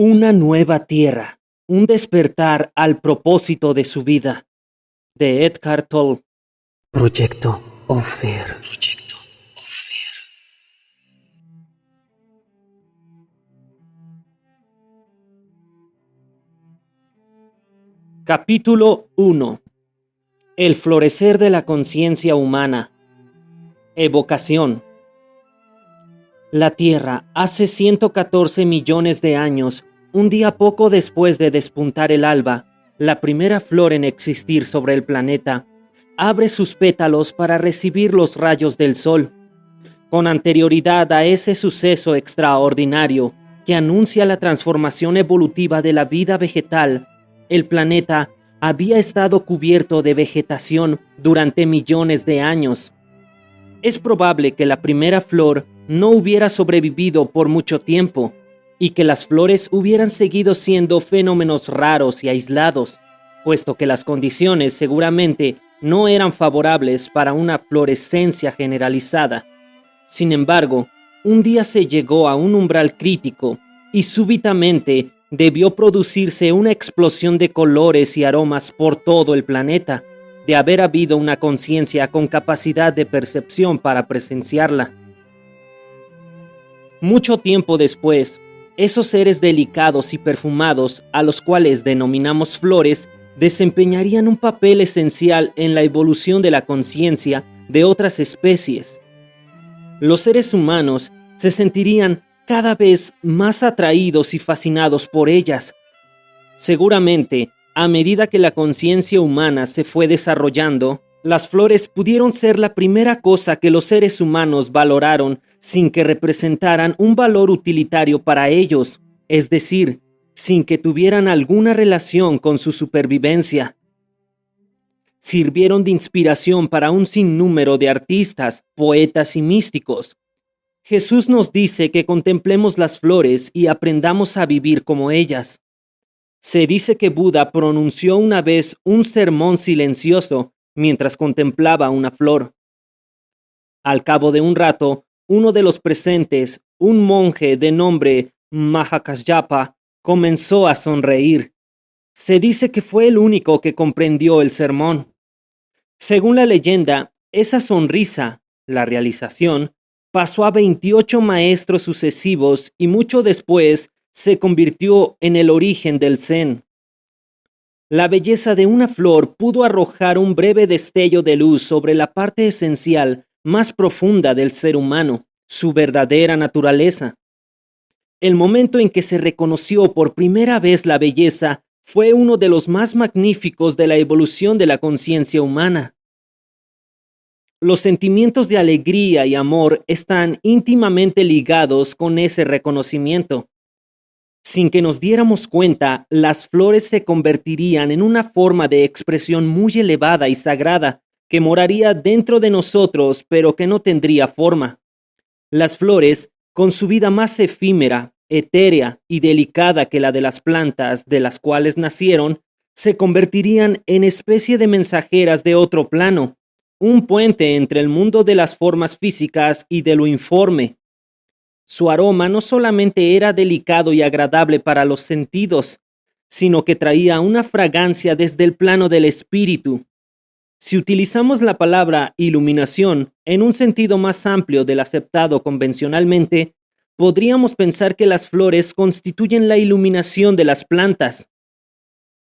Una nueva tierra, un despertar al propósito de su vida, de Eckhart Tolle. Proyecto Ophir. Capítulo 1. El florecer de la conciencia humana. Evocación. La Tierra, hace 114 millones de años, un día poco después de despuntar el alba, la primera flor en existir sobre el planeta, abre sus pétalos para recibir los rayos del sol. Con anterioridad a ese suceso extraordinario que anuncia la transformación evolutiva de la vida vegetal, el planeta había estado cubierto de vegetación durante millones de años. Es probable que la primera flor no hubiera sobrevivido por mucho tiempo y que las flores hubieran seguido siendo fenómenos raros y aislados, puesto que las condiciones seguramente no eran favorables para una florescencia generalizada. Sin embargo, un día se llegó a un umbral crítico y súbitamente debió producirse una explosión de colores y aromas por todo el planeta, de haber habido una conciencia con capacidad de percepción para presenciarla. Mucho tiempo después, esos seres delicados y perfumados, a los cuales denominamos flores, desempeñarían un papel esencial en la evolución de la conciencia de otras especies. Los seres humanos se sentirían cada vez más atraídos y fascinados por ellas. Seguramente, a medida que la conciencia humana se fue desarrollando, las flores pudieron ser la primera cosa que los seres humanos valoraron sin que representaran un valor utilitario para ellos, es decir, sin que tuvieran alguna relación con su supervivencia. Sirvieron de inspiración para un sinnúmero de artistas, poetas y místicos. Jesús nos dice que contemplemos las flores y aprendamos a vivir como ellas. Se dice que Buda pronunció una vez un sermón silencioso mientras contemplaba una flor. Al cabo de un rato, uno de los presentes, un monje de nombre Mahakasyapa, comenzó a sonreír. Se dice que fue el único que comprendió el sermón. Según la leyenda, esa sonrisa, la realización, pasó a 28 maestros sucesivos y mucho después se convirtió en el origen del Zen. La belleza de una flor pudo arrojar un breve destello de luz sobre la parte esencial más profunda del ser humano, su verdadera naturaleza. El momento en que se reconoció por primera vez la belleza fue uno de los más magníficos de la evolución de la conciencia humana. Los sentimientos de alegría y amor están íntimamente ligados con ese reconocimiento. Sin que nos diéramos cuenta, las flores se convertirían en una forma de expresión muy elevada y sagrada que moraría dentro de nosotros, pero que no tendría forma. Las flores, con su vida más efímera, etérea y delicada que la de las plantas de las cuales nacieron, se convertirían en especie de mensajeras de otro plano, un puente entre el mundo de las formas físicas y de lo informe. Su aroma no solamente era delicado y agradable para los sentidos, sino que traía una fragancia desde el plano del espíritu. Si utilizamos la palabra iluminación en un sentido más amplio del aceptado convencionalmente, podríamos pensar que las flores constituyen la iluminación de las plantas.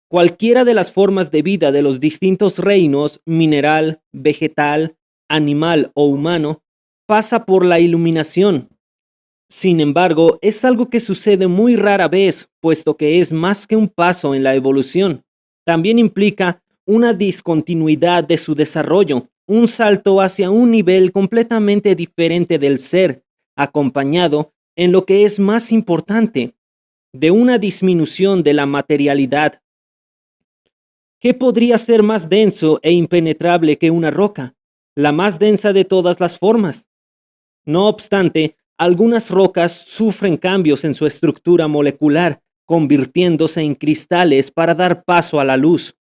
Cualquiera de las formas de vida de los distintos reinos, mineral, vegetal, animal o humano, pasa por la iluminación. Sin embargo, es algo que sucede muy rara vez, puesto que es más que un paso en la evolución. También implica una discontinuidad de su desarrollo, un salto hacia un nivel completamente diferente del ser, acompañado, en lo que es más importante, de una disminución de la materialidad. ¿Qué podría ser más denso e impenetrable que una roca? La más densa de todas las formas. No obstante, algunas rocas sufren cambios en su estructura molecular, convirtiéndose en cristales para dar paso a la luz.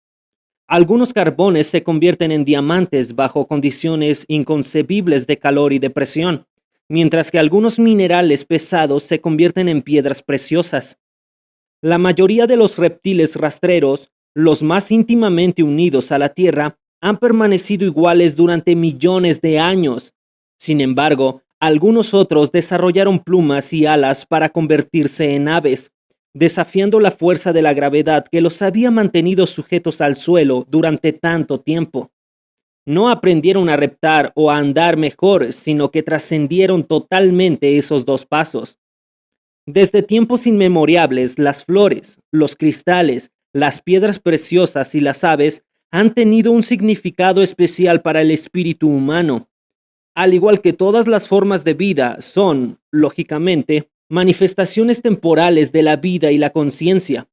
Algunos carbones se convierten en diamantes bajo condiciones inconcebibles de calor y de presión, mientras que algunos minerales pesados se convierten en piedras preciosas. La mayoría de los reptiles rastreros, los más íntimamente unidos a la Tierra, han permanecido iguales durante millones de años. Sin embargo, algunos otros desarrollaron plumas y alas para convertirse en aves, desafiando la fuerza de la gravedad que los había mantenido sujetos al suelo durante tanto tiempo. No aprendieron a reptar o a andar mejor, sino que trascendieron totalmente esos dos pasos. Desde tiempos inmemorables, las flores, los cristales, las piedras preciosas y las aves han tenido un significado especial para el espíritu humano. Al igual que todas las formas de vida, son, lógicamente, manifestaciones temporales de la vida y la conciencia.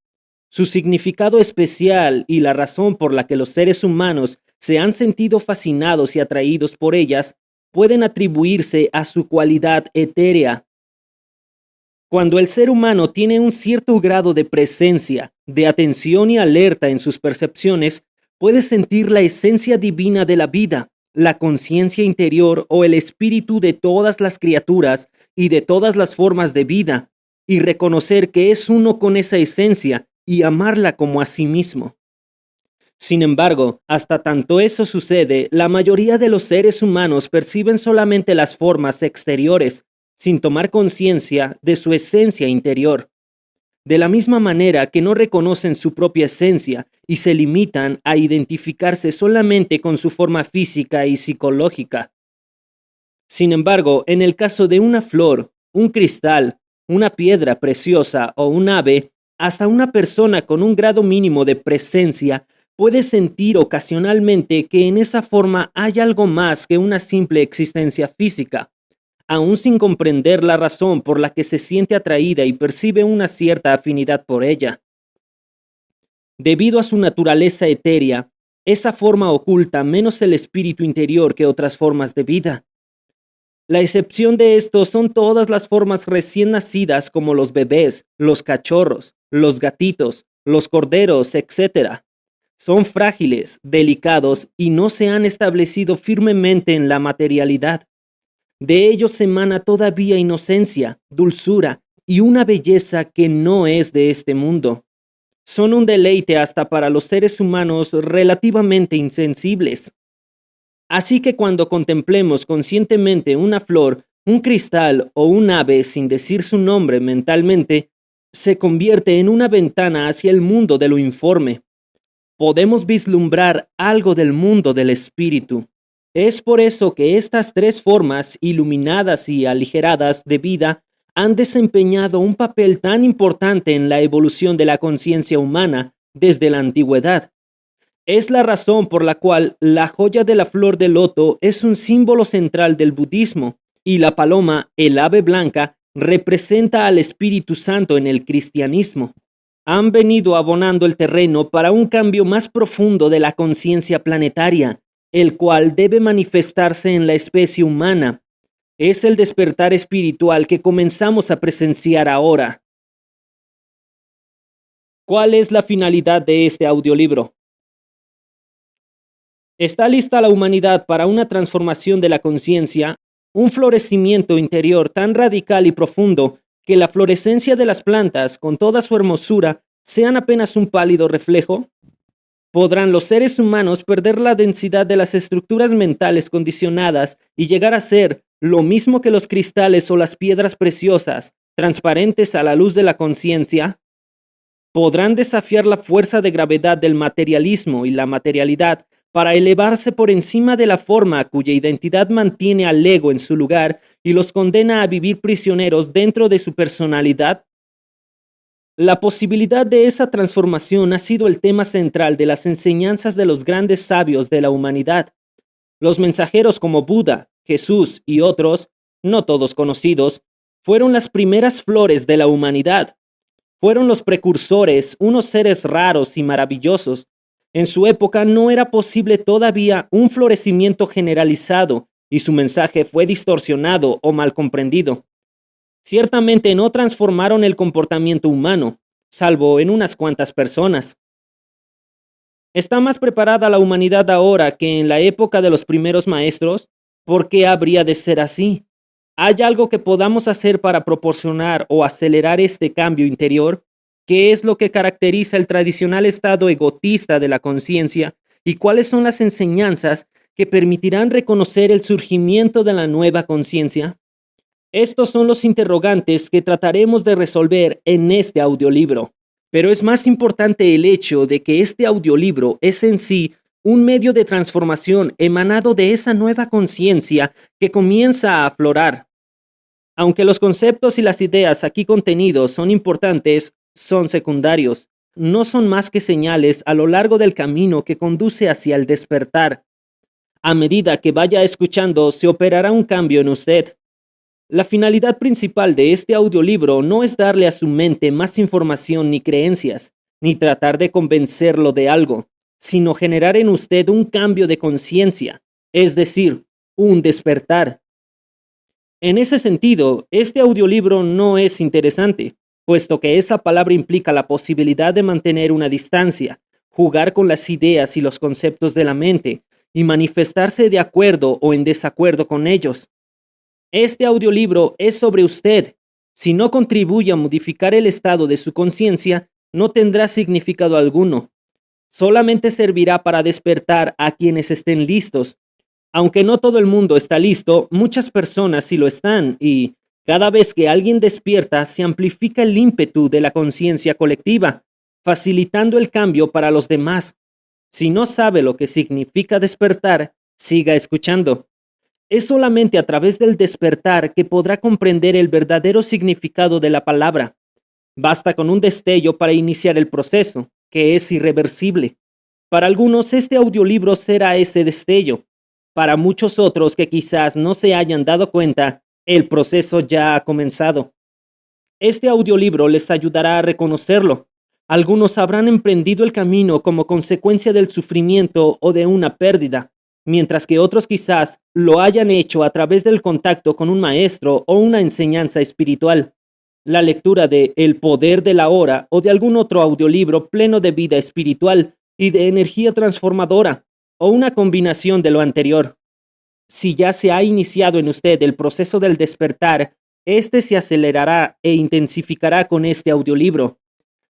Su significado especial y la razón por la que los seres humanos se han sentido fascinados y atraídos por ellas pueden atribuirse a su cualidad etérea. Cuando el ser humano tiene un cierto grado de presencia, de atención y alerta en sus percepciones, puede sentir la esencia divina de la vida, la conciencia interior o el espíritu de todas las criaturas y de todas las formas de vida, y reconocer que es uno con esa esencia y amarla como a sí mismo. Sin embargo, hasta tanto eso sucede, la mayoría de los seres humanos perciben solamente las formas exteriores, sin tomar conciencia de su esencia interior. De la misma manera que no reconocen su propia esencia y se limitan a identificarse solamente con su forma física y psicológica. Sin embargo, en el caso de una flor, un cristal, una piedra preciosa o un ave, hasta una persona con un grado mínimo de presencia puede sentir ocasionalmente que en esa forma hay algo más que una simple existencia física, aún sin comprender la razón por la que se siente atraída y percibe una cierta afinidad por ella. Debido a su naturaleza etérea, esa forma oculta menos el espíritu interior que otras formas de vida. La excepción de esto son todas las formas recién nacidas como los bebés, los cachorros, los gatitos, los corderos, etc. Son frágiles, delicados y no se han establecido firmemente en la materialidad. De ellos emana todavía inocencia, dulzura y una belleza que no es de este mundo. Son un deleite hasta para los seres humanos relativamente insensibles. Así que cuando contemplemos conscientemente una flor, un cristal o un ave sin decir su nombre mentalmente, se convierte en una ventana hacia el mundo de lo informe. Podemos vislumbrar algo del mundo del espíritu. Es por eso que estas tres formas iluminadas y aligeradas de vida han desempeñado un papel tan importante en la evolución de la conciencia humana desde la antigüedad. Es la razón por la cual la joya de la flor de loto es un símbolo central del budismo y la paloma, el ave blanca, representa al Espíritu Santo en el cristianismo. Han venido abonando el terreno para un cambio más profundo de la conciencia planetaria, el cual debe manifestarse en la especie humana. Es el despertar espiritual que comenzamos a presenciar ahora. ¿Cuál es la finalidad de este audiolibro? ¿Está lista la humanidad para una transformación de la conciencia, un florecimiento interior tan radical y profundo que la florescencia de las plantas, con toda su hermosura, sean apenas un pálido reflejo? ¿Podrán los seres humanos perder la densidad de las estructuras mentales condicionadas y llegar a ser lo mismo que los cristales o las piedras preciosas, transparentes a la luz de la conciencia? ¿Podrán desafiar la fuerza de gravedad del materialismo y la materialidad para elevarse por encima de la forma cuya identidad mantiene al ego en su lugar y los condena a vivir prisioneros dentro de su personalidad? La posibilidad de esa transformación ha sido el tema central de las enseñanzas de los grandes sabios de la humanidad. Los mensajeros como Buda, Jesús y otros, no todos conocidos, fueron las primeras flores de la humanidad. Fueron los precursores, unos seres raros y maravillosos. En su época no era posible todavía un florecimiento generalizado y su mensaje fue distorsionado o mal comprendido. Ciertamente no transformaron el comportamiento humano, salvo en unas cuantas personas. ¿Está más preparada la humanidad ahora que en la época de los primeros maestros? ¿Por qué habría de ser así? ¿Hay algo que podamos hacer para proporcionar o acelerar este cambio interior? ¿Qué es lo que caracteriza el tradicional estado egotista de la conciencia y cuáles son las enseñanzas que permitirán reconocer el surgimiento de la nueva conciencia? Estos son los interrogantes que trataremos de resolver en este audiolibro. Pero es más importante el hecho de que este audiolibro es en sí un medio de transformación emanado de esa nueva conciencia que comienza a aflorar. Aunque los conceptos y las ideas aquí contenidos son importantes, son secundarios. No son más que señales a lo largo del camino que conduce hacia el despertar. A medida que vaya escuchando, se operará un cambio en usted. La finalidad principal de este audiolibro no es darle a su mente más información ni creencias, ni tratar de convencerlo de algo, sino generar en usted un cambio de conciencia, es decir, un despertar. En ese sentido, este audiolibro no es interesante, puesto que esa palabra implica la posibilidad de mantener una distancia, jugar con las ideas y los conceptos de la mente, y manifestarse de acuerdo o en desacuerdo con ellos. Este audiolibro es sobre usted. Si no contribuye a modificar el estado de su conciencia, no tendrá significado alguno. Solamente servirá para despertar a quienes estén listos. Aunque no todo el mundo está listo, muchas personas sí lo están y cada vez que alguien despierta se amplifica el ímpetu de la conciencia colectiva, facilitando el cambio para los demás. Si no sabe lo que significa despertar, siga escuchando. Es solamente a través del despertar que podrá comprender el verdadero significado de la palabra. Basta con un destello para iniciar el proceso, que es irreversible. Para algunos, este audiolibro será ese destello. Para muchos otros que quizás no se hayan dado cuenta, el proceso ya ha comenzado. Este audiolibro les ayudará a reconocerlo. Algunos habrán emprendido el camino como consecuencia del sufrimiento o de una pérdida, mientras que otros quizás lo hayan hecho a través del contacto con un maestro o una enseñanza espiritual. La lectura de El poder de la hora o de algún otro audiolibro pleno de vida espiritual y de energía transformadora, o una combinación de lo anterior. Si ya se ha iniciado en usted el proceso del despertar, este se acelerará e intensificará con este audiolibro.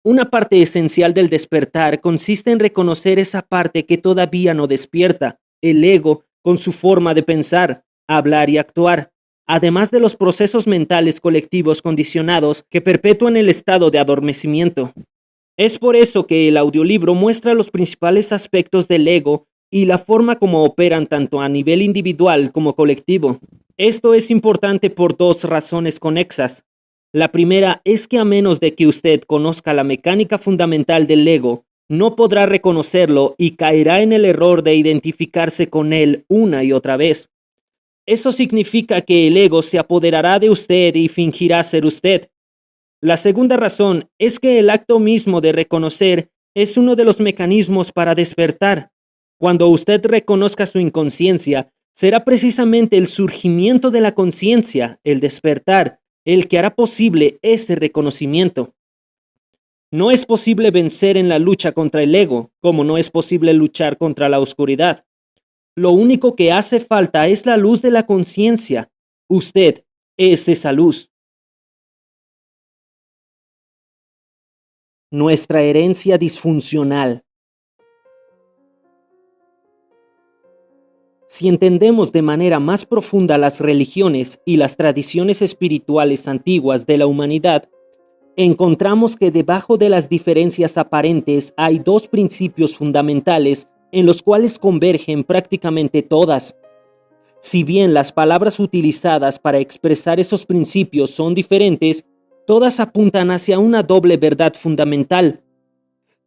Una parte esencial del despertar consiste en reconocer esa parte que todavía no despierta, el ego, con su forma de pensar, hablar y actuar, además de los procesos mentales colectivos condicionados que perpetúan el estado de adormecimiento. Es por eso que el audiolibro muestra los principales aspectos del ego y la forma como operan tanto a nivel individual como colectivo. Esto es importante por dos razones conexas. La primera es que a menos de que usted conozca la mecánica fundamental del ego, no podrá reconocerlo y caerá en el error de identificarse con él una y otra vez. Eso significa que el ego se apoderará de usted y fingirá ser usted. La segunda razón es que el acto mismo de reconocer es uno de los mecanismos para despertar. Cuando usted reconozca su inconsciencia, será precisamente el surgimiento de la conciencia, el despertar, el que hará posible ese reconocimiento. No es posible vencer en la lucha contra el ego, como no es posible luchar contra la oscuridad. Lo único que hace falta es la luz de la conciencia. Usted es esa luz. Nuestra herencia disfuncional. Si entendemos de manera más profunda las religiones y las tradiciones espirituales antiguas de la humanidad, encontramos que debajo de las diferencias aparentes hay dos principios fundamentales en los cuales convergen prácticamente todas. Si bien las palabras utilizadas para expresar esos principios son diferentes, todas apuntan hacia una doble verdad fundamental.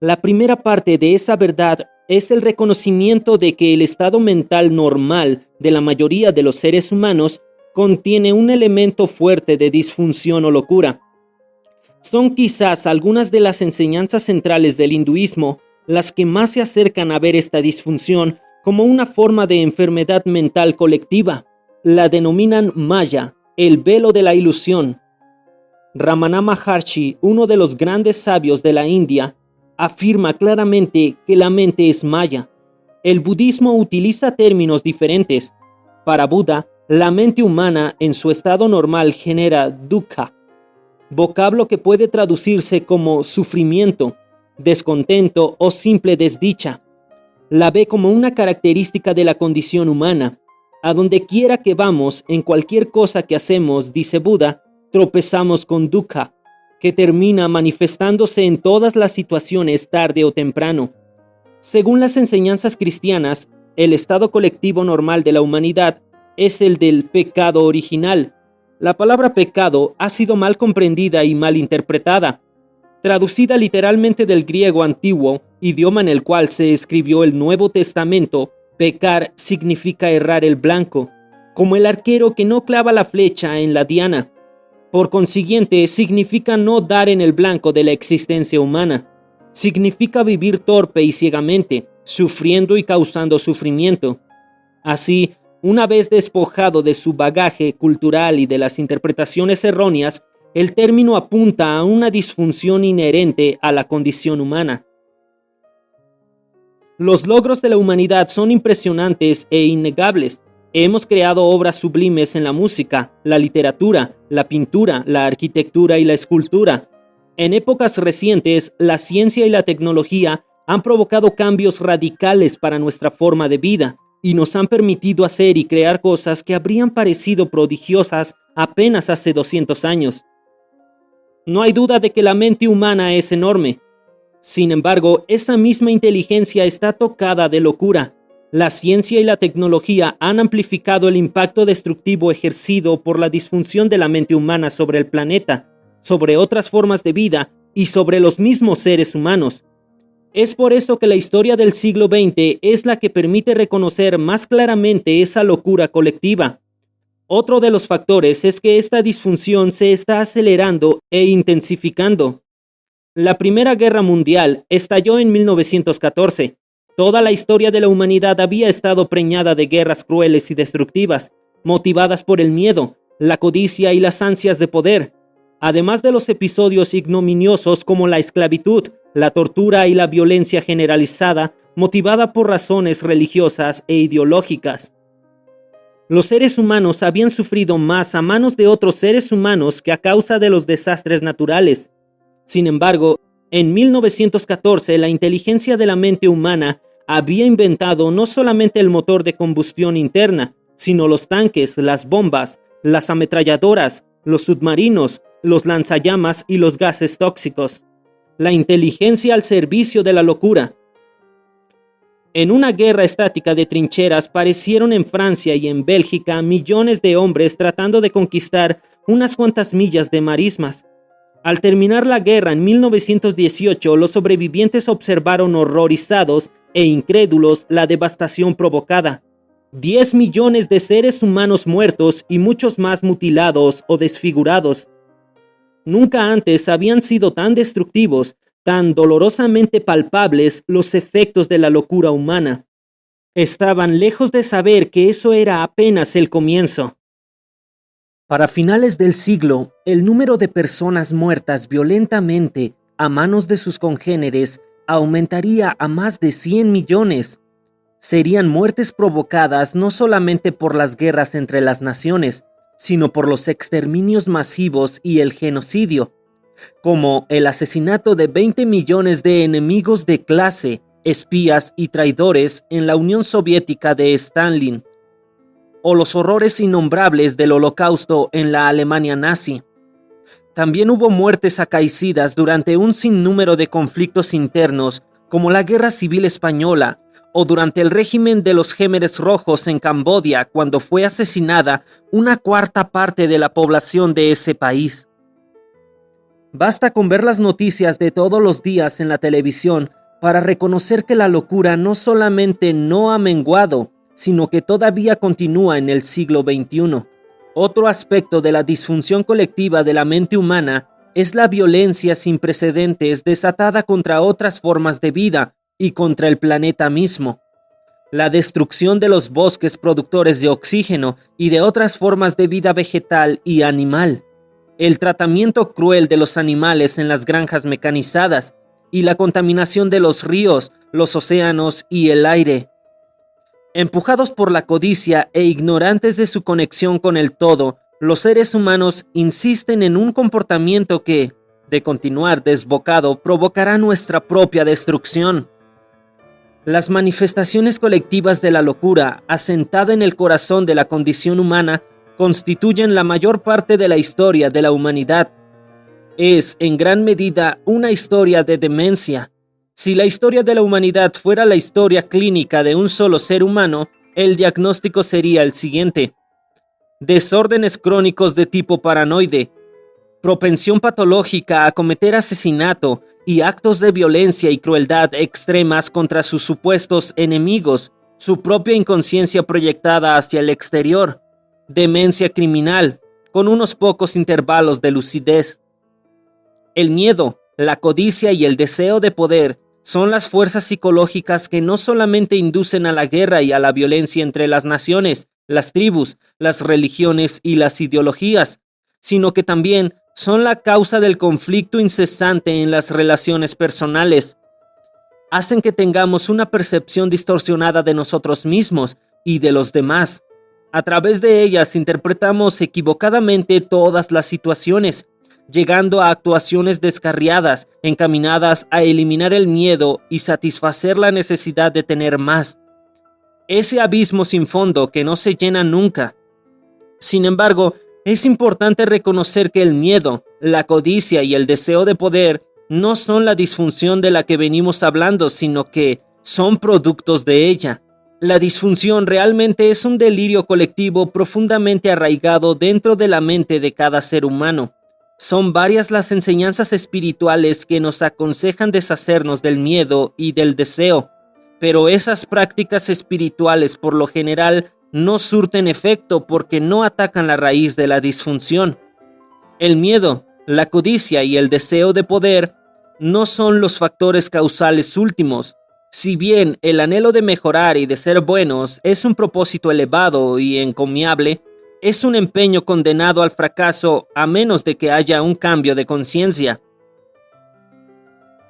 La primera parte de esa verdad es el reconocimiento de que el estado mental normal de la mayoría de los seres humanos contiene un elemento fuerte de disfunción o locura. Son quizás algunas de las enseñanzas centrales del hinduismo las que más se acercan a ver esta disfunción como una forma de enfermedad mental colectiva. La denominan Maya, el velo de la ilusión. Ramana Maharshi, uno de los grandes sabios de la India, afirma claramente que la mente es maya. El budismo utiliza términos diferentes. Para Buda, la mente humana en su estado normal genera dukkha. vocablo que puede traducirse como sufrimiento, descontento o simple desdicha. La ve como una característica de la condición humana. A donde quiera que vamos, en cualquier cosa que hacemos, dice Buda, tropezamos con dukkha, que termina manifestándose en todas las situaciones tarde o temprano. Según las enseñanzas cristianas, el estado colectivo normal de la humanidad es el del pecado original. La palabra pecado ha sido mal comprendida y mal interpretada. Traducida literalmente del griego antiguo, idioma en el cual se escribió el Nuevo Testamento, pecar significa errar el blanco, como el arquero que no clava la flecha en la diana. Por consiguiente, significa no dar en el blanco de la existencia humana. Significa vivir torpe y ciegamente, sufriendo y causando sufrimiento. Así, una vez despojado de su bagaje cultural y de las interpretaciones erróneas, el término apunta a una disfunción inherente a la condición humana. Los logros de la humanidad son impresionantes e innegables. Hemos creado obras sublimes en la música, la literatura, la pintura, la arquitectura y la escultura. En épocas recientes, la ciencia y la tecnología han provocado cambios radicales para nuestra forma de vida y nos han permitido hacer y crear cosas que habrían parecido prodigiosas apenas hace 200 años. No hay duda de que la mente humana es enorme. Sin embargo, esa misma inteligencia está tocada de locura. La ciencia y la tecnología han amplificado el impacto destructivo ejercido por la disfunción de la mente humana sobre el planeta, sobre otras formas de vida y sobre los mismos seres humanos. Es por eso que la historia del siglo XX es la que permite reconocer más claramente esa locura colectiva. Otro de los factores es que esta disfunción se está acelerando e intensificando. La Primera Guerra Mundial estalló en 1914. Toda la historia de la humanidad había estado preñada de guerras crueles y destructivas, motivadas por el miedo, la codicia y las ansias de poder, además de los episodios ignominiosos como la esclavitud, la tortura y la violencia generalizada, motivada por razones religiosas e ideológicas. Los seres humanos habían sufrido más a manos de otros seres humanos que a causa de los desastres naturales. Sin embargo, en 1914 la inteligencia de la mente humana había inventado no solamente el motor de combustión interna, sino los tanques, las bombas, las ametralladoras, los submarinos, los lanzallamas y los gases tóxicos. La inteligencia al servicio de la locura. En una guerra estática de trincheras parecieron en Francia y en Bélgica millones de hombres tratando de conquistar unas cuantas millas de marismas. Al terminar la guerra en 1918, los sobrevivientes observaron horrorizados e incrédulos la devastación provocada. 10 millones de seres humanos muertos y muchos más mutilados o desfigurados. Nunca antes habían sido tan destructivos, tan dolorosamente palpables los efectos de la locura humana. Estaban lejos de saber que eso era apenas el comienzo. Para finales del siglo, el número de personas muertas violentamente a manos de sus congéneres aumentaría a más de 100 millones. Serían muertes provocadas no solamente por las guerras entre las naciones, sino por los exterminios masivos y el genocidio, como el asesinato de 20 millones de enemigos de clase, espías y traidores en la Unión Soviética de Stalin, o los horrores innombrables del Holocausto en la Alemania nazi. También hubo muertes acaecidas durante un sinnúmero de conflictos internos, como la Guerra Civil Española, o durante el régimen de los Khmeres Rojos en Camboya, cuando fue asesinada una cuarta parte de la población de ese país. Basta con ver las noticias de todos los días en la televisión para reconocer que la locura no solamente no ha menguado, sino que todavía continúa en el siglo XXI. Otro aspecto de la disfunción colectiva de la mente humana es la violencia sin precedentes desatada contra otras formas de vida y contra el planeta mismo. La destrucción de los bosques productores de oxígeno y de otras formas de vida vegetal y animal. El tratamiento cruel de los animales en las granjas mecanizadas y la contaminación de los ríos, los océanos y el aire. Empujados por la codicia e ignorantes de su conexión con el todo, los seres humanos insisten en un comportamiento que, de continuar desbocado, provocará nuestra propia destrucción. Las manifestaciones colectivas de la locura, asentada en el corazón de la condición humana, constituyen la mayor parte de la historia de la humanidad. Es, en gran medida, una historia de demencia. Si la historia de la humanidad fuera la historia clínica de un solo ser humano, el diagnóstico sería el siguiente: desórdenes crónicos de tipo paranoide, propensión patológica a cometer asesinato y actos de violencia y crueldad extremas contra sus supuestos enemigos, su propia inconsciencia proyectada hacia el exterior, demencia criminal, con unos pocos intervalos de lucidez. El miedo, la codicia y el deseo de poder son las fuerzas psicológicas que no solamente inducen a la guerra y a la violencia entre las naciones, las tribus, las religiones y las ideologías, sino que también son la causa del conflicto incesante en las relaciones personales. Hacen que tengamos una percepción distorsionada de nosotros mismos y de los demás. A través de ellas interpretamos equivocadamente todas las situaciones, llegando a actuaciones descarriadas, encaminadas a eliminar el miedo y satisfacer la necesidad de tener más. Ese abismo sin fondo que no se llena nunca. Sin embargo, es importante reconocer que el miedo, la codicia y el deseo de poder no son la disfunción de la que venimos hablando, sino que son productos de ella. La disfunción realmente es un delirio colectivo profundamente arraigado dentro de la mente de cada ser humano. Son varias las enseñanzas espirituales que nos aconsejan deshacernos del miedo y del deseo, pero esas prácticas espirituales por lo general no surten efecto porque no atacan la raíz de la disfunción. El miedo, la codicia y el deseo de poder no son los factores causales últimos. Si bien el anhelo de mejorar y de ser buenos es un propósito elevado y encomiable, es un empeño condenado al fracaso a menos de que haya un cambio de conciencia.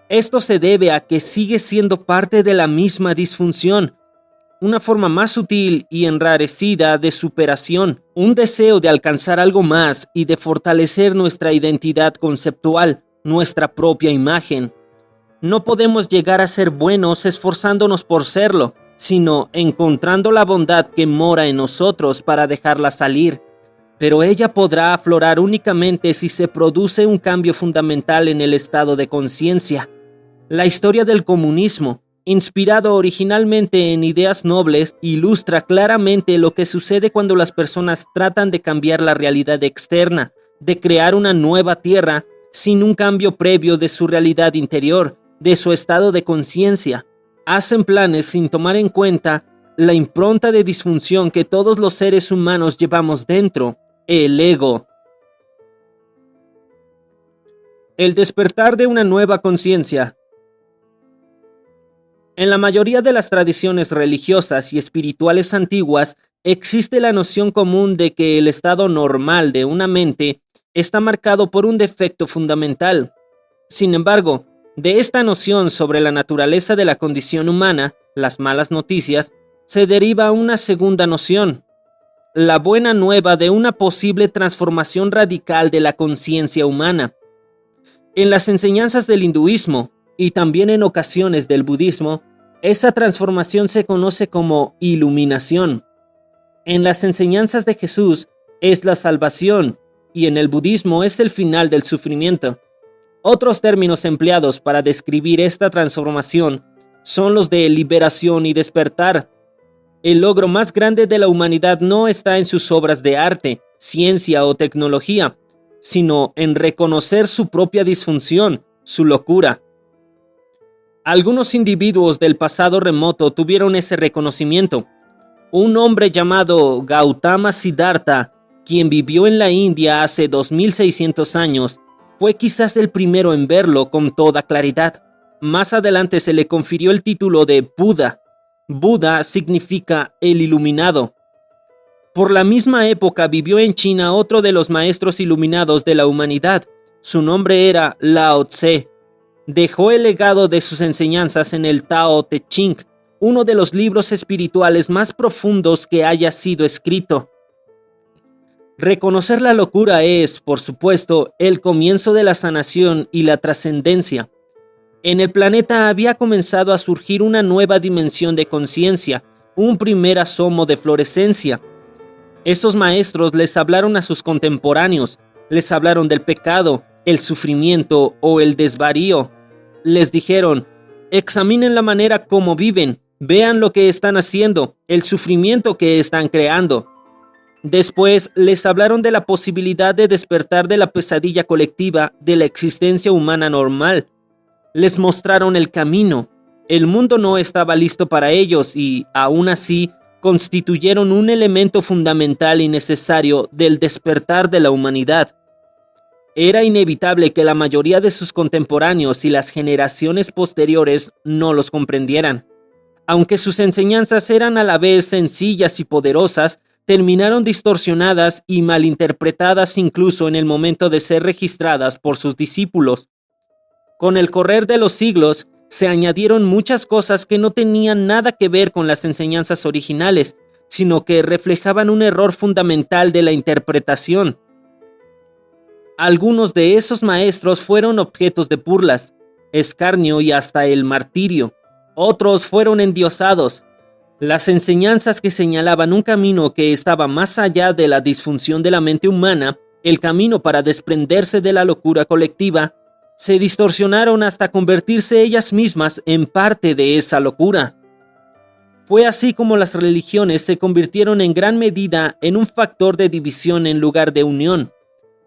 Esto se debe a que sigue siendo parte de la misma disfunción, una forma más sutil y enrarecida de superación, un deseo de alcanzar algo más y de fortalecer nuestra identidad conceptual, nuestra propia imagen. No podemos llegar a ser buenos esforzándonos por serlo, sino encontrando la bondad que mora en nosotros para dejarla salir. Pero ella podrá aflorar únicamente si se produce un cambio fundamental en el estado de conciencia. La historia del comunismo, inspirado originalmente en ideas nobles, ilustra claramente lo que sucede cuando las personas tratan de cambiar la realidad externa, de crear una nueva tierra, sin un cambio previo de su realidad interior, de su estado de conciencia. Hacen planes sin tomar en cuenta la impronta de disfunción que todos los seres humanos llevamos dentro, el ego. El despertar de una nueva conciencia. En la mayoría de las tradiciones religiosas y espirituales antiguas existe la noción común de que el estado normal de una mente está marcado por un defecto fundamental. Sin embargo, de esta noción sobre la naturaleza de la condición humana, las malas noticias, se deriva una segunda noción, la buena nueva de una posible transformación radical de la conciencia humana. En las enseñanzas del hinduismo, y también en ocasiones del budismo, esa transformación se conoce como iluminación. En las enseñanzas de Jesús es la salvación, y en el budismo es el final del sufrimiento. Otros términos empleados para describir esta transformación son los de liberación y despertar. El logro más grande de la humanidad no está en sus obras de arte, ciencia o tecnología, sino en reconocer su propia disfunción, su locura. Algunos individuos del pasado remoto tuvieron ese reconocimiento. Un hombre llamado Gautama Siddhartha, quien vivió en la India hace 2600 años, fue quizás el primero en verlo con toda claridad. Más adelante se le confirió el título de Buda. Buda significa el iluminado. Por la misma época vivió en China otro de los maestros iluminados de la humanidad. Su nombre era Lao Tse. Dejó el legado de sus enseñanzas en el Tao Te Ching, uno de los libros espirituales más profundos que haya sido escrito. Reconocer la locura es, por supuesto, el comienzo de la sanación y la trascendencia. En el planeta había comenzado a surgir una nueva dimensión de conciencia, un primer asomo de florescencia. Estos maestros les hablaron a sus contemporáneos, les hablaron del pecado, el sufrimiento o el desvarío. Les dijeron: examinen la manera como viven, vean lo que están haciendo, el sufrimiento que están creando. Después les hablaron de la posibilidad de despertar de la pesadilla colectiva de la existencia humana normal. Les mostraron el camino. El mundo no estaba listo para ellos y, aún así, constituyeron un elemento fundamental y necesario del despertar de la humanidad. Era inevitable que la mayoría de sus contemporáneos y las generaciones posteriores no los comprendieran. Aunque sus enseñanzas eran a la vez sencillas y poderosas, terminaron distorsionadas y malinterpretadas incluso en el momento de ser registradas por sus discípulos. Con el correr de los siglos, se añadieron muchas cosas que no tenían nada que ver con las enseñanzas originales, sino que reflejaban un error fundamental de la interpretación. Algunos de esos maestros fueron objetos de burlas, escarnio y hasta el martirio. Otros fueron endiosados. Las enseñanzas que señalaban un camino que estaba más allá de la disfunción de la mente humana, el camino para desprenderse de la locura colectiva, se distorsionaron hasta convertirse ellas mismas en parte de esa locura. Fue así como las religiones se convirtieron en gran medida en un factor de división en lugar de unión.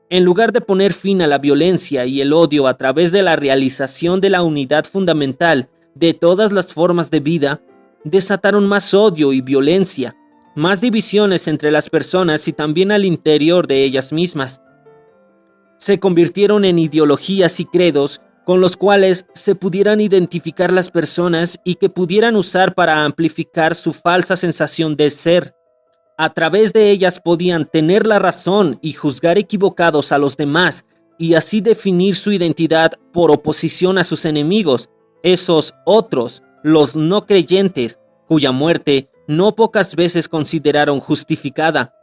En lugar de poner fin a la violencia y el odio a través de la realización de la unidad fundamental de todas las formas de vida, desataron más odio y violencia, más divisiones entre las personas y también al interior de ellas mismas. Se convirtieron en ideologías y credos con los cuales se pudieran identificar las personas y que pudieran usar para amplificar su falsa sensación de ser. A través de ellas podían tener la razón y juzgar equivocados a los demás y así definir su identidad por oposición a sus enemigos, esos otros, los no creyentes, cuya muerte no pocas veces consideraron justificada.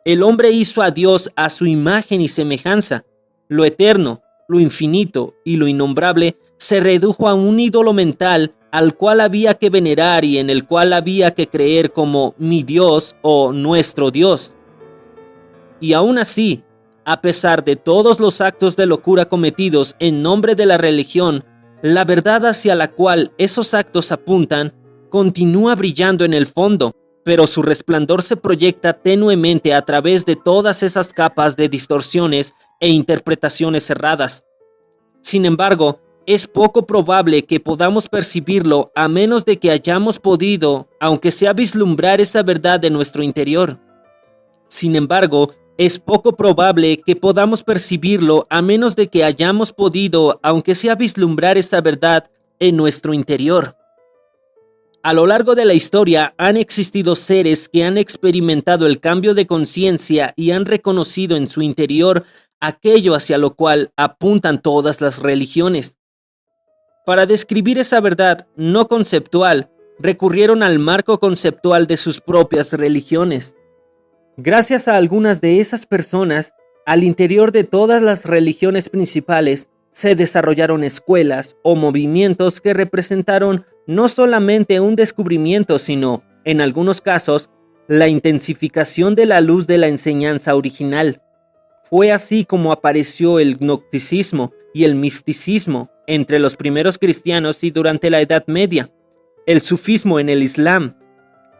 El hombre hizo a Dios a su imagen y semejanza. Lo eterno, lo infinito y lo innombrable se redujo a un ídolo mental al cual había que venerar y en el cual había que creer como mi Dios o nuestro Dios. Y aún así, a pesar de todos los actos de locura cometidos en nombre de la religión, la verdad hacia la cual esos actos apuntan continúa brillando en el fondo, pero su resplandor se proyecta tenuemente a través de todas esas capas de distorsiones e interpretaciones erradas. Sin embargo, es poco probable que podamos percibirlo a menos de que hayamos podido, aunque sea vislumbrar esa verdad de nuestro interior. Sin embargo, es poco probable que podamos percibirlo a menos de que hayamos podido, aunque sea vislumbrar esa verdad en nuestro interior. A lo largo de la historia han existido seres que han experimentado el cambio de conciencia y han reconocido en su interior aquello hacia lo cual apuntan todas las religiones. Para describir esa verdad no conceptual, recurrieron al marco conceptual de sus propias religiones. Gracias a algunas de esas personas, al interior de todas las religiones principales, se desarrollaron escuelas o movimientos que representaron no solamente un descubrimiento, sino, en algunos casos, la intensificación de la luz de la enseñanza original. Fue así como apareció el gnosticismo y el misticismo entre los primeros cristianos y durante la Edad Media, el sufismo en el Islam,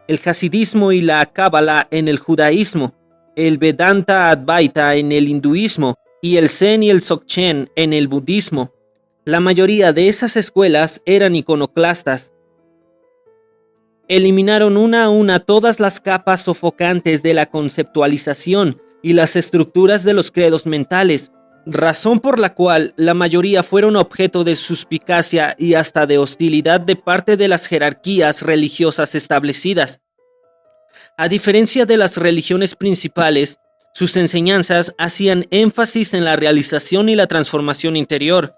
el hasidismo y la cábala en el judaísmo, el Vedanta Advaita en el hinduismo y el Zen y el Dzogchen en el budismo. La mayoría de esas escuelas eran iconoclastas. Eliminaron una a una todas las capas sofocantes de la conceptualización y las estructuras de los credos mentales, razón por la cual la mayoría fueron objeto de suspicacia y hasta de hostilidad de parte de las jerarquías religiosas establecidas. A diferencia de las religiones principales, sus enseñanzas hacían énfasis en la realización y la transformación interior.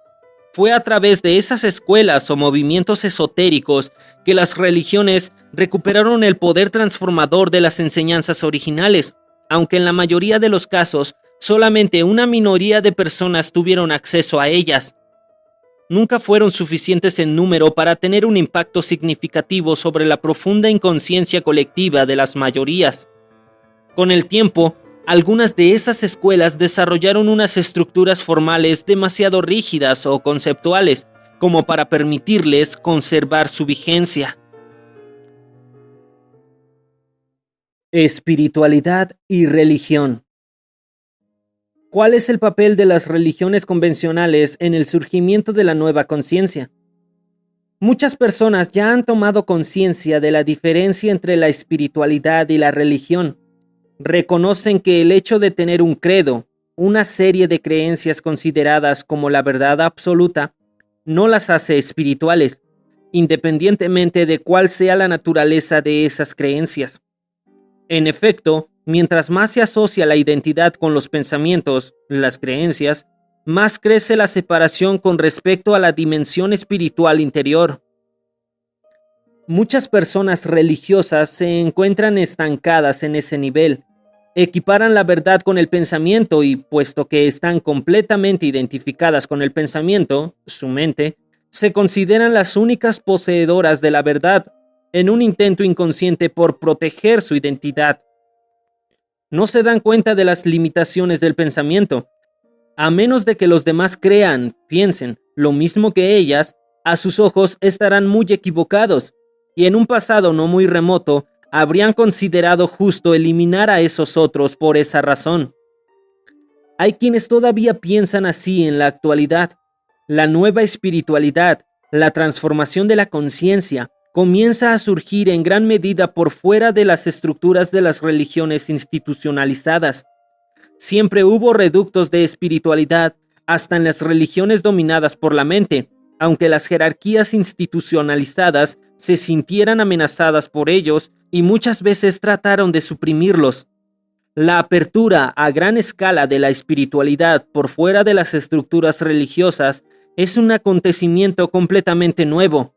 Fue a través de esas escuelas o movimientos esotéricos que las religiones recuperaron el poder transformador de las enseñanzas originales, aunque en la mayoría de los casos solamente una minoría de personas tuvieron acceso a ellas. Nunca fueron suficientes en número para tener un impacto significativo sobre la profunda inconsciencia colectiva de las mayorías. Con el tiempo, algunas de esas escuelas desarrollaron unas estructuras formales demasiado rígidas o conceptuales como para permitirles conservar su vigencia. Espiritualidad y religión. ¿Cuál es el papel de las religiones convencionales en el surgimiento de la nueva conciencia? Muchas personas ya han tomado conciencia de la diferencia entre la espiritualidad y la religión. Reconocen que el hecho de tener un credo, una serie de creencias consideradas como la verdad absoluta, no las hace espirituales, independientemente de cuál sea la naturaleza de esas creencias. En efecto, mientras más se asocia la identidad con los pensamientos, las creencias, más crece la separación con respecto a la dimensión espiritual interior. Muchas personas religiosas se encuentran estancadas en ese nivel. Equiparan la verdad con el pensamiento y, puesto que están completamente identificadas con el pensamiento, su mente, se consideran las únicas poseedoras de la verdad, en un intento inconsciente por proteger su identidad. No se dan cuenta de las limitaciones del pensamiento. A menos de que los demás crean, piensen, lo mismo que ellas, a sus ojos estarán muy equivocados, y en un pasado no muy remoto, habrían considerado justo eliminar a esos otros por esa razón. Hay quienes todavía piensan así en la actualidad. La nueva espiritualidad, la transformación de la conciencia, comienza a surgir en gran medida por fuera de las estructuras de las religiones institucionalizadas. Siempre hubo reductos de espiritualidad, hasta en las religiones dominadas por la mente, aunque las jerarquías institucionalizadas se sintieran amenazadas por ellos y muchas veces trataron de suprimirlos. La apertura a gran escala de la espiritualidad por fuera de las estructuras religiosas es un acontecimiento completamente nuevo.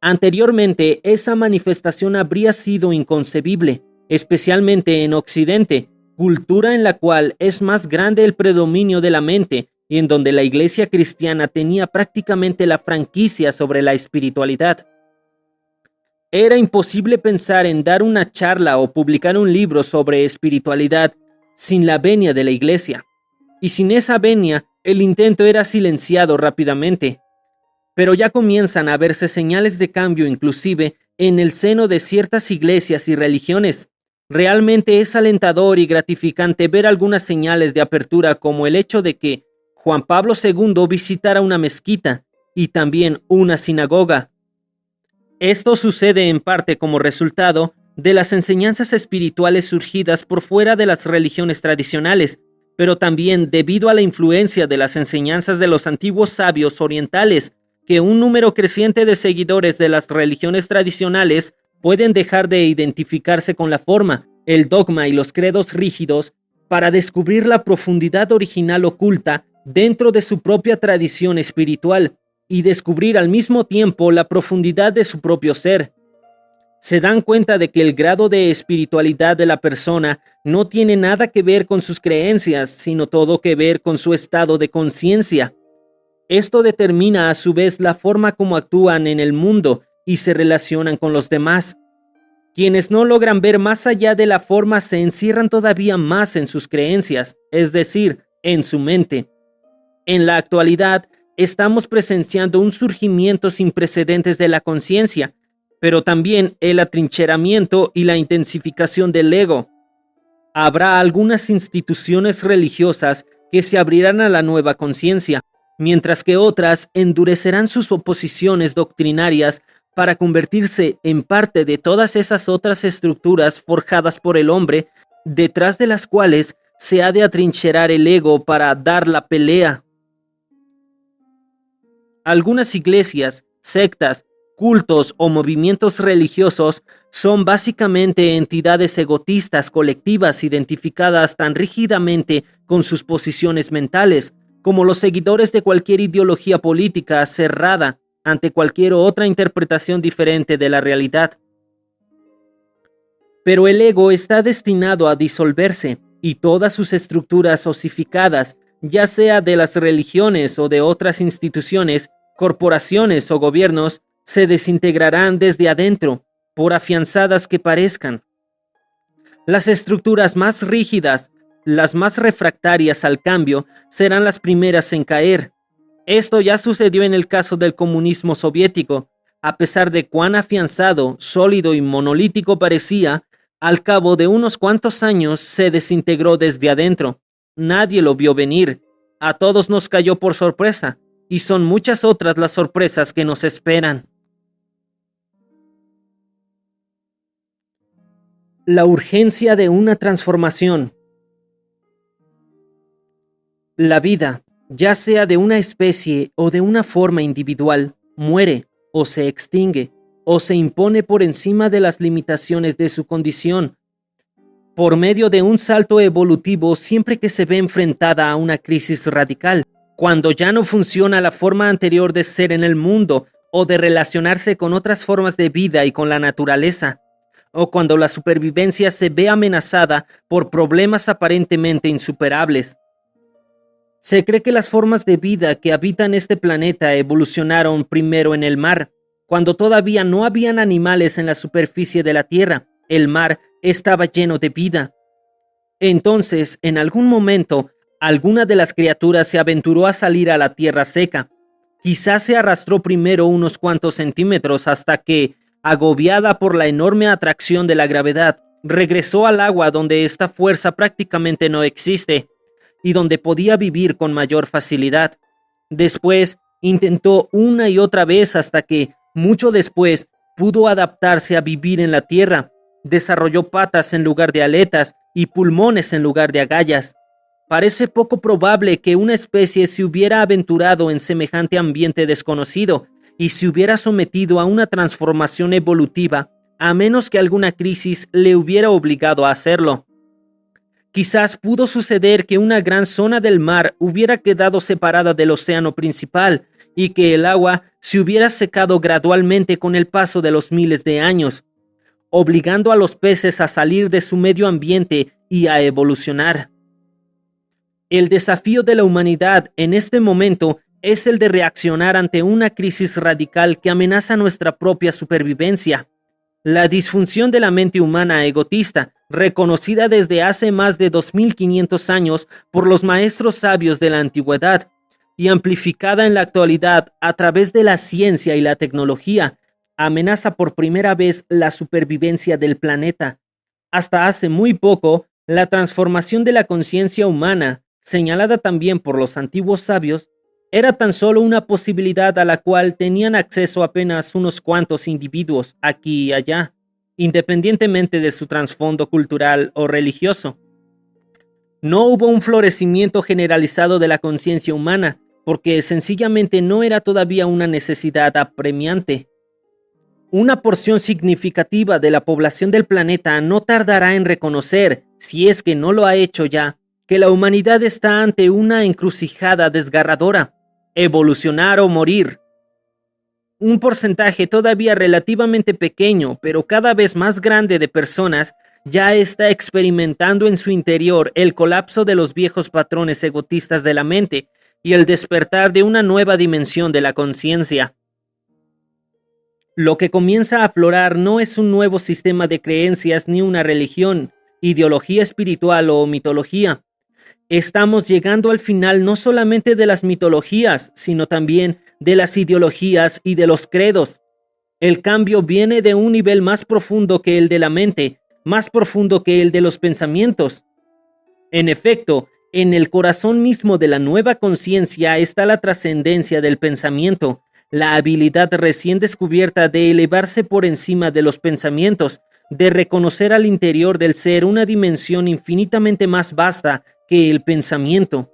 Anteriormente, esa manifestación habría sido inconcebible, especialmente en Occidente, cultura en la cual es más grande el predominio de la mente y en donde la Iglesia cristiana tenía prácticamente la franquicia sobre la espiritualidad. Era imposible pensar en dar una charla o publicar un libro sobre espiritualidad sin la venia de la Iglesia, y sin esa venia, el intento era silenciado rápidamente. Pero ya comienzan a verse señales de cambio inclusive en el seno de ciertas iglesias y religiones. Realmente es alentador y gratificante ver algunas señales de apertura, como el hecho de que Juan Pablo II visitara una mezquita y también una sinagoga. Esto sucede en parte como resultado de las enseñanzas espirituales surgidas por fuera de las religiones tradicionales, pero también debido a la influencia de las enseñanzas de los antiguos sabios orientales, que un número creciente de seguidores de las religiones tradicionales pueden dejar de identificarse con la forma, el dogma y los credos rígidos para descubrir la profundidad original oculta dentro de su propia tradición espiritual y descubrir al mismo tiempo la profundidad de su propio ser. Se dan cuenta de que el grado de espiritualidad de la persona no tiene nada que ver con sus creencias, sino todo que ver con su estado de conciencia. Esto determina a su vez la forma como actúan en el mundo y se relacionan con los demás. Quienes no logran ver más allá de la forma se encierran todavía más en sus creencias, es decir, en su mente. En la actualidad, estamos presenciando un surgimiento sin precedentes de la conciencia, pero también el atrincheramiento y la intensificación del ego. Habrá algunas instituciones religiosas que se abrirán a la nueva conciencia, mientras que otras endurecerán sus oposiciones doctrinarias para convertirse en parte de todas esas otras estructuras forjadas por el hombre, detrás de las cuales se ha de atrincherar el ego para dar la pelea. Algunas iglesias, sectas, cultos o movimientos religiosos son básicamente entidades egotistas colectivas identificadas tan rígidamente con sus posiciones mentales, como los seguidores de cualquier ideología política cerrada ante cualquier otra interpretación diferente de la realidad. Pero el ego está destinado a disolverse y todas sus estructuras osificadas, ya sea de las religiones o de otras instituciones, corporaciones o gobiernos, se desintegrarán desde adentro, por afianzadas que parezcan. Las estructuras más rígidas, las más refractarias al cambio, serán las primeras en caer. Esto ya sucedió en el caso del comunismo soviético. A pesar de cuán afianzado, sólido y monolítico parecía, al cabo de unos cuantos años se desintegró desde adentro. Nadie lo vio venir. A todos nos cayó por sorpresa, y son muchas otras las sorpresas que nos esperan. La urgencia de una transformación. La vida, ya sea de una especie o de una forma individual, muere o se extingue o se impone por encima de las limitaciones de su condición, por medio de un salto evolutivo siempre que se ve enfrentada a una crisis radical, cuando ya no funciona la forma anterior de ser en el mundo o de relacionarse con otras formas de vida y con la naturaleza, o cuando la supervivencia se ve amenazada por problemas aparentemente insuperables. Se cree que las formas de vida que habitan este planeta evolucionaron primero en el mar. Cuando todavía no habían animales en la superficie de la Tierra, el mar estaba lleno de vida. Entonces, en algún momento, alguna de las criaturas se aventuró a salir a la tierra seca. Quizás se arrastró primero unos cuantos centímetros hasta que, agobiada por la enorme atracción de la gravedad, regresó al agua donde esta fuerza prácticamente no existe y donde podía vivir con mayor facilidad. Después, intentó una y otra vez hasta que, mucho después, pudo adaptarse a vivir en la tierra. Desarrolló patas en lugar de aletas y pulmones en lugar de agallas. Parece poco probable que una especie se hubiera aventurado en semejante ambiente desconocido y se hubiera sometido a una transformación evolutiva, a menos que alguna crisis le hubiera obligado a hacerlo. Quizás pudo suceder que una gran zona del mar hubiera quedado separada del océano principal y que el agua se hubiera secado gradualmente con el paso de los miles de años, obligando a los peces a salir de su medio ambiente y a evolucionar. El desafío de la humanidad en este momento es el de reaccionar ante una crisis radical que amenaza nuestra propia supervivencia. La disfunción de la mente humana egotista, reconocida desde hace más de 2500 años por los maestros sabios de la antigüedad y amplificada en la actualidad a través de la ciencia y la tecnología, amenaza por primera vez la supervivencia del planeta. Hasta hace muy poco, la transformación de la conciencia humana, señalada también por los antiguos sabios, era tan solo una posibilidad a la cual tenían acceso apenas unos cuantos individuos aquí y allá, independientemente de su trasfondo cultural o religioso. No hubo un florecimiento generalizado de la conciencia humana, porque sencillamente no era todavía una necesidad apremiante. Una porción significativa de la población del planeta no tardará en reconocer, si es que no lo ha hecho ya, que la humanidad está ante una encrucijada desgarradora: evolucionar o morir. Un porcentaje todavía relativamente pequeño, pero cada vez más grande de personas ya está experimentando en su interior el colapso de los viejos patrones egotistas de la mente y el despertar de una nueva dimensión de la conciencia. Lo que comienza a aflorar no es un nuevo sistema de creencias ni una religión, ideología espiritual o mitología. Estamos llegando al final no solamente de las mitologías, sino también de las ideologías y de los credos. El cambio viene de un nivel más profundo que el de la mente, más profundo que el de los pensamientos. En efecto, en el corazón mismo de la nueva conciencia está la trascendencia del pensamiento, la habilidad recién descubierta de elevarse por encima de los pensamientos, de reconocer al interior del ser una dimensión infinitamente más vasta que el pensamiento.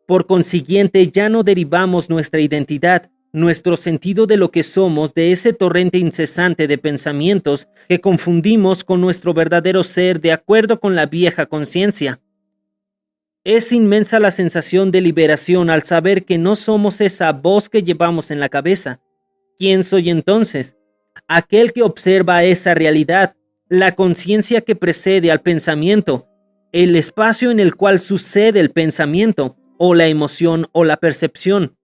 Por consiguiente, ya no derivamos nuestra identidad, nuestro sentido de lo que somos, de ese torrente incesante de pensamientos que confundimos con nuestro verdadero ser de acuerdo con la vieja conciencia. Es inmensa la sensación de liberación al saber que no somos esa voz que llevamos en la cabeza. ¿Quién soy entonces? Aquel que observa esa realidad, la conciencia que precede al pensamiento, el espacio en el cual sucede el pensamiento, o la emoción o la percepción.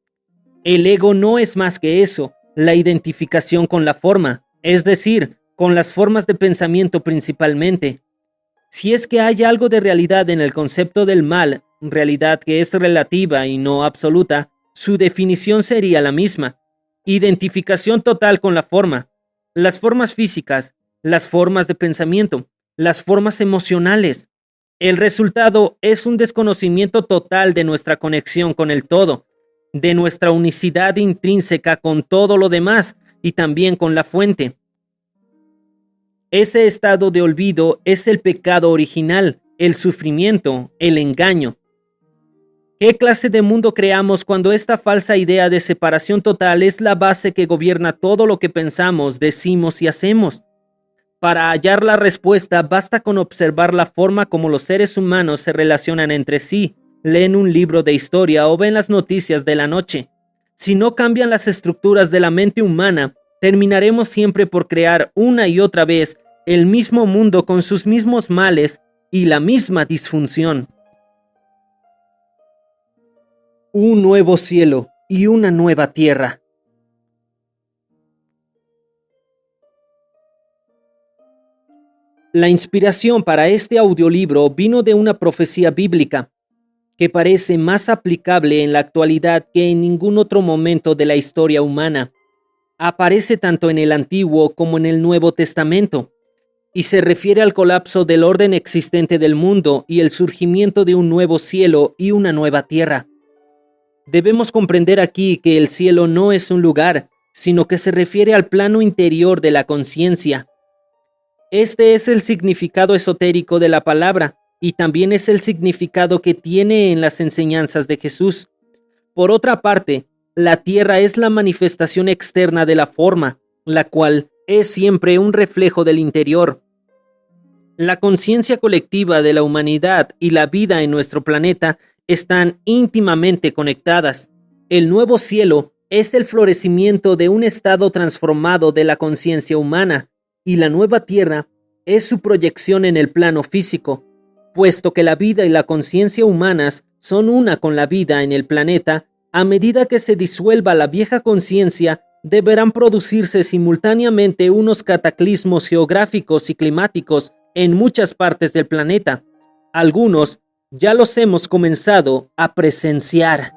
El ego no es más que eso, la identificación con la forma, es decir, con las formas de pensamiento principalmente. Si es que hay algo de realidad en el concepto del mal, realidad que es relativa y no absoluta, su definición sería la misma: identificación total con la forma, las formas físicas, las formas de pensamiento, las formas emocionales. El resultado es un desconocimiento total de nuestra conexión con el todo, de nuestra unicidad intrínseca con todo lo demás y también con la fuente. Ese estado de olvido es el pecado original, el sufrimiento, el engaño. ¿Qué clase de mundo creamos cuando esta falsa idea de separación total es la base que gobierna todo lo que pensamos, decimos y hacemos? Para hallar la respuesta basta con observar la forma como los seres humanos se relacionan entre sí, leen un libro de historia o ven las noticias de la noche. Si no cambian las estructuras de la mente humana, terminaremos siempre por crear una y otra vez el mismo mundo con sus mismos males y la misma disfunción. Un nuevo cielo y una nueva tierra. La inspiración para este audiolibro vino de una profecía bíblica que parece más aplicable en la actualidad que en ningún otro momento de la historia humana. Aparece tanto en el Antiguo como en el Nuevo Testamento y se refiere al colapso del orden existente del mundo y el surgimiento de un nuevo cielo y una nueva tierra. Debemos comprender aquí que el cielo no es un lugar, sino que se refiere al plano interior de la conciencia. Este es el significado esotérico de la palabra y también es el significado que tiene en las enseñanzas de Jesús. Por otra parte, la tierra es la manifestación externa de la forma, la cual es siempre un reflejo del interior. La conciencia colectiva de la humanidad y la vida en nuestro planeta están íntimamente conectadas. El nuevo cielo es el florecimiento de un estado transformado de la conciencia humana, y la nueva tierra es su proyección en el plano físico. Puesto que la vida y la conciencia humanas son una con la vida en el planeta, a medida que se disuelva la vieja conciencia, deberán producirse simultáneamente unos cataclismos geográficos y climáticos en muchas partes del planeta. Algunos ya los hemos comenzado a presenciar.